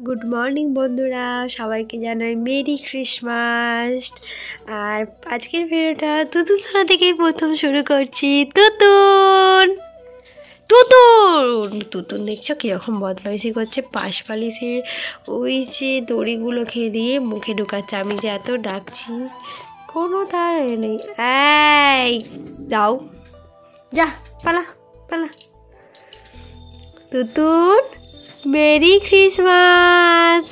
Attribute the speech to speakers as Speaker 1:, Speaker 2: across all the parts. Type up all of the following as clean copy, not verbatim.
Speaker 1: Good morning বন্ধুরা, সবাইকে জানাই মেরি ক্রিসমাস। আর আজকের ভিডিওটা তুতুন সোনা থেকেই প্রথম শুরু করছি। তুতুন তুতুন তুতুন দেখছো কীরকম বদমাইশি করছে, পাশ পালিশের ওই যে দড়িগুলো খেয়ে দিয়ে মুখে ঢুকাচ্ছে। আমি যে এত ডাকছি কোনো তার নেই। এই দাও, যা পালা পালা। Tutun merry Christmas,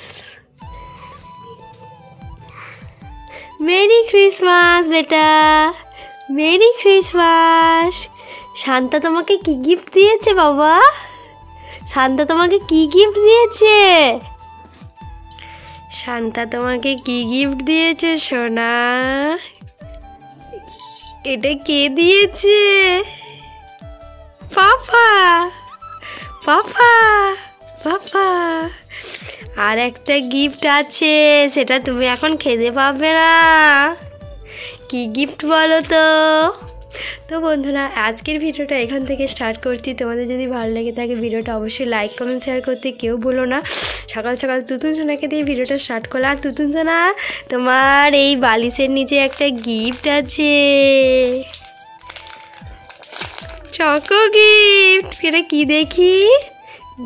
Speaker 1: merry Christmas বেটা, মেরি ক্রিসমাস। শান্তা তোমাকে কি গিফট দিয়েছে বাবা? শান্তা তোমাকে কি গিফট দিয়েছে? শান্তা তোমাকে কি গিফট দিয়েছে সোনা? এটা কে দিয়েছে? পাপা পাপা পাপা। আর একটা গিফট আছে, সেটা তুমি এখন খেতে পাবে না। কি গিফট বলো তো? তো বন্ধুরা, আজকের ভিডিওটা এখান থেকে স্টার্ট করছি। তোমাদের যদি ভালো লেগে থাকে ভিডিওটা অবশ্যই লাইক কমেন্ট শেয়ার করতে কেউ ভুলো না। সকাল সকাল তুতুন সোনাকে দিয়ে ভিডিওটা স্টার্ট করলাম। আর তুতুন সোনা, তোমার এই বালিশের নিচে একটা গিফট আছে, চকো গিফট। এটা কি দেখি?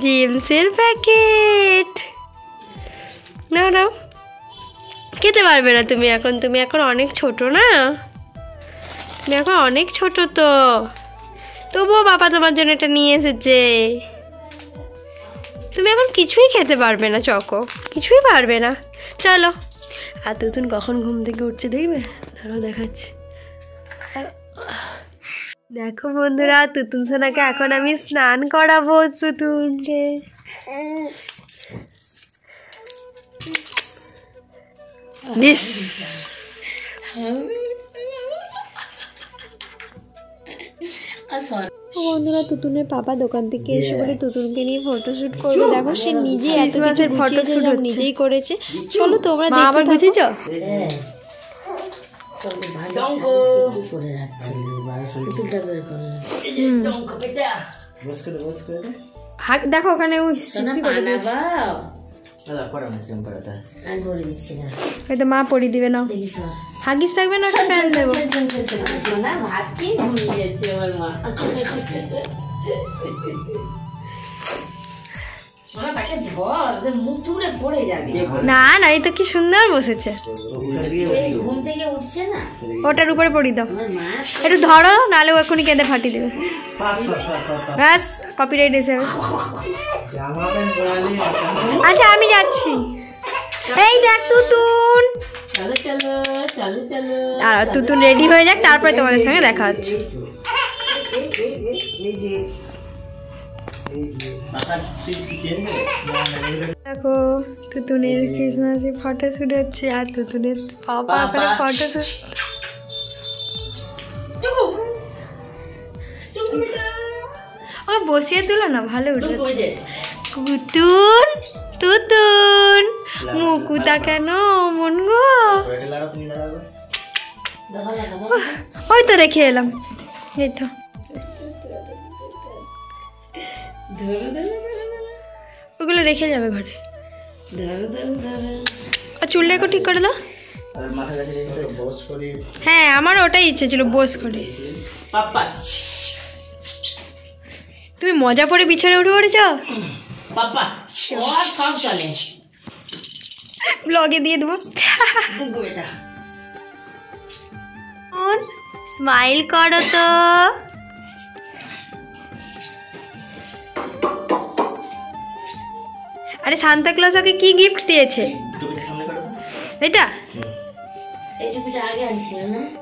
Speaker 1: জেমসের প্যাকেট। নাও নাও, খেতে পারবে না তুমি এখন, তুমি এখন অনেক ছোট না, তুমি এখন অনেক ছোট। তো তবুও বাবা তোমার জন্য এটা নিয়ে এসেছে। তুমি এখন কিছুই খেতে পারবে না, চকো কিছুই পারবে না। চলো। আর তুতুন কখন ঘুম থেকে উঠছে দেখবে, তারাও দেখাচ্ছে। দেখো বন্ধুরা, তুতুন সোনাকে এখন আমি স্নান করাবো। তুতুনকে বন্ধুরা, তুতুনের পাপা দোকান থেকে এসে বলে তুতুনকে নিয়ে ফটোশুট করবে। দেখো সে নিজে এত কিছু ফটোশুট নিজেই করেছে। চলো তোমরা দেখো। আবার বুঝেছ? দেখো ওখানে মা পরিয়ে দিবে না, হাগিস থাকবে না, একটা প্যান্ট দেবো। না না, এই তো কি সুন্দর বসেছে। ওটার উপরে পরিয়ে দাও, একটু ধরো, নাহলে ও এখনই কেঁদে ফাটিয়ে দেবে। ব্যাস, কপিরাইট এসে। আচ্ছা আমি যাচ্ছি। এই দেখ তুতুন, আর তুতুন রেডি হয়ে যাক, তারপরে তোমাদের সঙ্গে দেখা হচ্ছে। দেখো তুতুনের ক্রিসমাসে ফটোশুট হচ্ছে, আর তুতুনের পাপা ফটোশুট। ও বসিয়ে তুলো না, ভালো উঠবে। তুতুন তুতুন মুকুতা কেন মন গো? ওই তো রেখে এলাম, এই তো। ওগুলো রেখে যাবে ঘরে। আর চুলটা একটু ঠিক করে দাও। হ্যাঁ, আমার ওটাই ইচ্ছে ছিল, বস করে। তুমি মজা পড়ে বিছানে উঠে পড়েছ। ব্লগে দিয়ে দেবো। স্মাইল করো তো। আরে সান্তা ক্লজ ওকে কি গিফট দিয়েছে? এটা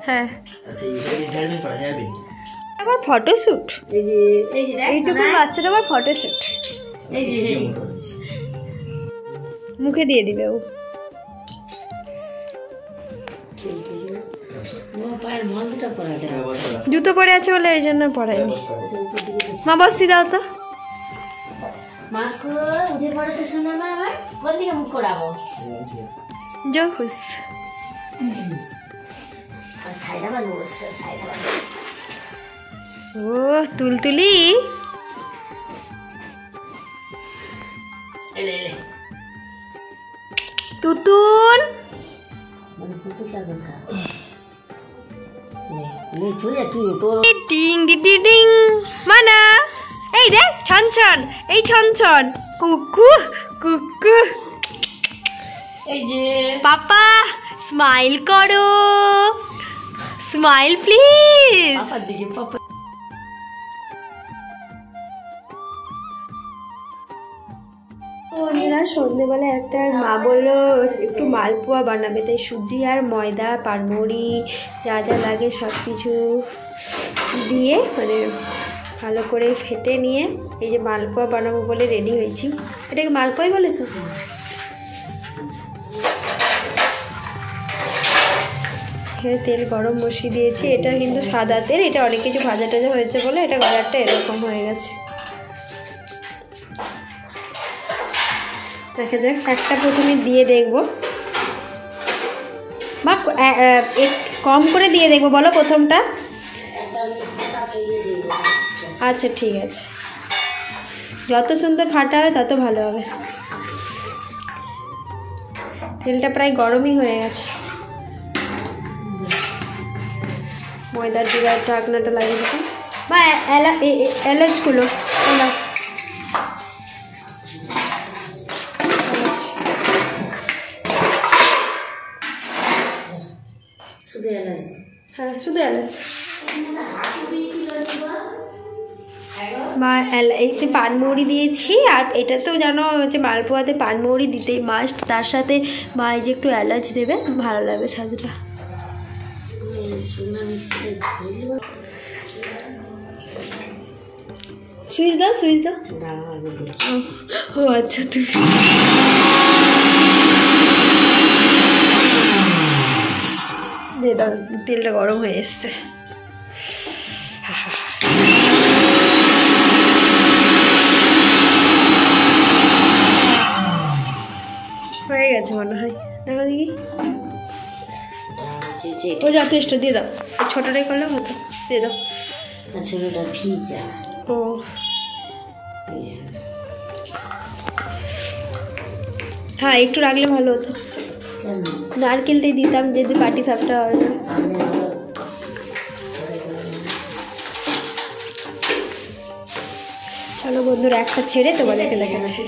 Speaker 1: হ্যাঁ, আবার ফটোশুট। এইটুকু বাচ্চাটা আবার ফটোশুট মুখে দিয়ে দিবে ও। জুতো পরে আছে বলে এই জন্য পড়ায়নি। মা বসি দাও তো। जो खुश ও তুলতুলি। তুতুন টিং ডিং মানা, এই দেখ ছন ছন, এই ছন ছন, কুকু কুকু।
Speaker 2: এই যে
Speaker 1: পাপা স্মাইল করো, স্মাইল প্লিজ।
Speaker 2: পাপার দিকে পাপা
Speaker 1: সন্ধ্যেবেলা একটা মা বললো একটু মালপোয়া বানাবে, তাই সুজি আর ময়দা পানমুড়ি যা যা লাগে সব কিছু দিয়ে মানে ভালো করে ফেটে নিয়ে এই যে মালপোয়া বানাবো বলে রেডি হয়েছি। এটাকে মালপোয়াই বলে তো। তেল গরম বসিয়ে দিয়েছি, এটা কিন্তু সাদা তেল, এটা অনেক কিছু ভাজা টাজা হয়েছে বলে এটা কালারটা এরকম হয়ে গেছে। দেখা যাক, একটা প্রথমে দিয়ে দেখবো বা কম করে দিয়ে দেখবো, বলো প্রথমটা। আচ্ছা ঠিক আছে, যত সুন্দর ফাটা হবে তত ভালো হবে। তেলটা প্রায় গরমই হয়ে গেছে। ময়দার জিরার চাকনাটা লাগিয়ে দিতাম বা এলাচগুলো হ্যাঁ শুধু এলাচ। মা এই যে পানমৌরি দিয়েছি, আর এটা তো জানো যে মালপোয়াতে পানমৌরি দিতেই মাস্ট, তার সাথে মা এই যে একটু এলাচ দেবে, ভালো লাগবে স্বাদটা। সুইচ দাও, সুইচ দাও। ও আচ্ছা, তুমি দিয়ে দাও, তেলটা গরম হয়ে এসছে। হয়ে গেছে মনে হয়, দেখো দেখি। ও যথেষ্ট, দিয়ে দাও। ছোটটাই করলে হতো, দিয়ে দাও।
Speaker 2: ছোটটা ভিজা।
Speaker 1: ও হ্যাঁ, একটু রাখলে ভালো হতো। নারকেলটাই দিতাম যদি পাটি সাপটা হয়। চলো বন্ধুরা, একটা ছেড়ে তোমাদেরকে দেখাচ্ছি।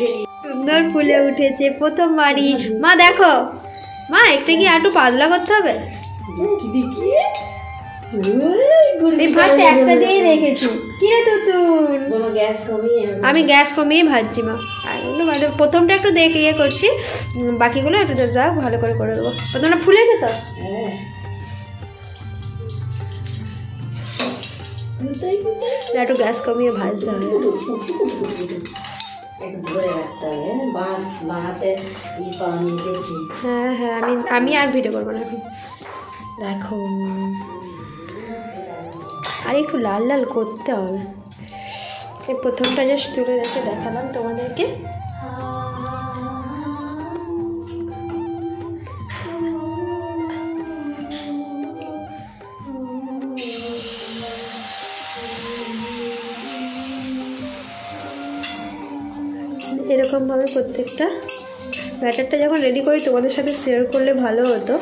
Speaker 1: সুন্দর ফুলে উঠেছে প্রথমবারই। মা দেখো, মা একটা কি একটু পাতলা করতে হবে? ফার্স্ট একটা দিয়েই রেখেছি। কি রে তুতুন? আমি গ্যাস কমিয়ে ভাজছি মা। মানে প্রথমটা একটু দেখে ইয়ে করছি, বাকিগুলো একটু ভালো করে করে দেবো। প্রথমটা ফুলেছে তো। একটু গ্যাস কমিয়ে ভাজতে হবে। হ্যাঁ হ্যাঁ, আমি আর ভিডিও করবো না এখন। দেখো, আর একটু লাল লাল করতে হবে। এই প্রথমটা জাস্ট তুলে রেখে দেখালাম তোমাদেরকে। এরকমভাবে প্রত্যেকটা ব্যাটারটা যখন রেডি করি তোমাদের সাথে শেয়ার করলে ভালো হতো,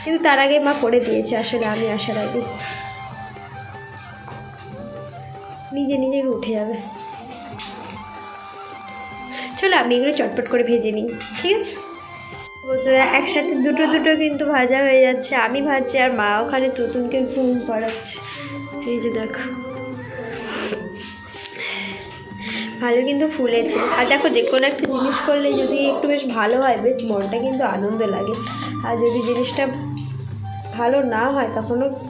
Speaker 1: কিন্তু তার আগে মা করে দিয়েছে আসলে আমি আসার আগে। নিজে নিজে উঠে যাবে। চলো আমি এগুলো চটপট করে ভেজে নিই, ঠিক আছে বন্ধুরা। একসাথে দুটো দুটো কিন্তু ভাজা হয়ে যাচ্ছে। আমি ভাজছি আর মা ওখানে তুতুনকে ঘুম পাড়াচ্ছে। এই যে দেখো, ভালো কিন্তু ফুলেছে। আর দেখো, যে কোনো একটা জিনিস করলে যদি একটু বেশ ভালো হয়, বেশ মনটা কিন্তু আনন্দ লাগে। আর যদি জিনিসটা ভালো না হয়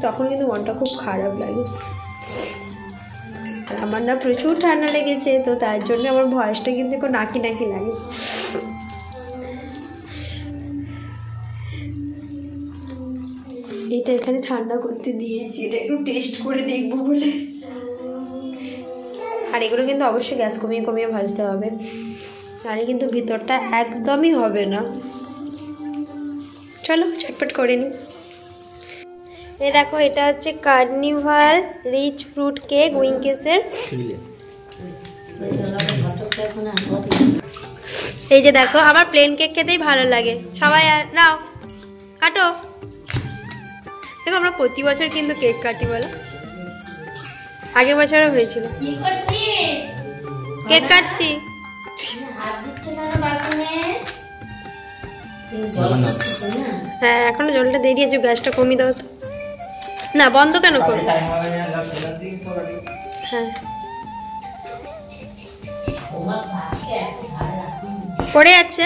Speaker 1: তখন কিন্তু মনটা খুব খারাপ লাগে। আর আমার না প্রচুর ঠান্ডা লেগেছে, তো তার জন্য আমার ভয়েসটা কিন্তু একটু নাকি নাকি লাগে। এটা এখানে ঠান্ডা করতে দিয়েছি, এটা একটু টেস্ট করে দেখবো বলে। আর এগুলো কিন্তু অবশ্যই গ্যাস কমিয়ে কমিয়ে ভাজতে হবে, নাহলে কিন্তু ভিতরটা একদমই হবে না। চলো চটপট করে নিই। এই দেখো, এটা হচ্ছে কার্নিভাল রিচ ফ্রুট কেক উইঙ্কেসের।
Speaker 2: এখন আর হবে।
Speaker 1: এই যে দেখো আমার প্লেন কেক খেতেই ভালো লাগে। সবাই নাও কাটো। দেখো আমরা প্রতি বছর কিন্তু কেক কাটি বলো, আগের বছরও হয়েছিল।
Speaker 2: কি করছিস?
Speaker 1: কেক কাটছি।
Speaker 2: হাত দিচ্ছে না বাসনে। জল দিচ্ছে না।
Speaker 1: হ্যাঁ এখনো জলটা দেরি আছে, গ্যাসটা কমিয়ে দাও তো। না বন্ধ কেন করবো? হ্যাঁ
Speaker 2: তোমার গাছকে এত ধারে রাখুন।
Speaker 1: পড়ে যাচ্ছে।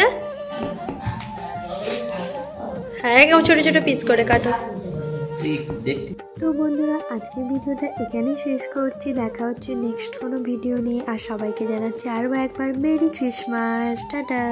Speaker 1: হ্যাঁ একদম ছোট ছোট পিস করে কাটো। তো বন্ধুরা আজকের ভিডিওটা এখানেই শেষ করছি। দেখা হচ্ছে নেক্সট কোনো ভিডিও নিয়ে। আর সবাইকে জানাচ্ছি আরও একবার মেরি ক্রিসমাস, টাটা।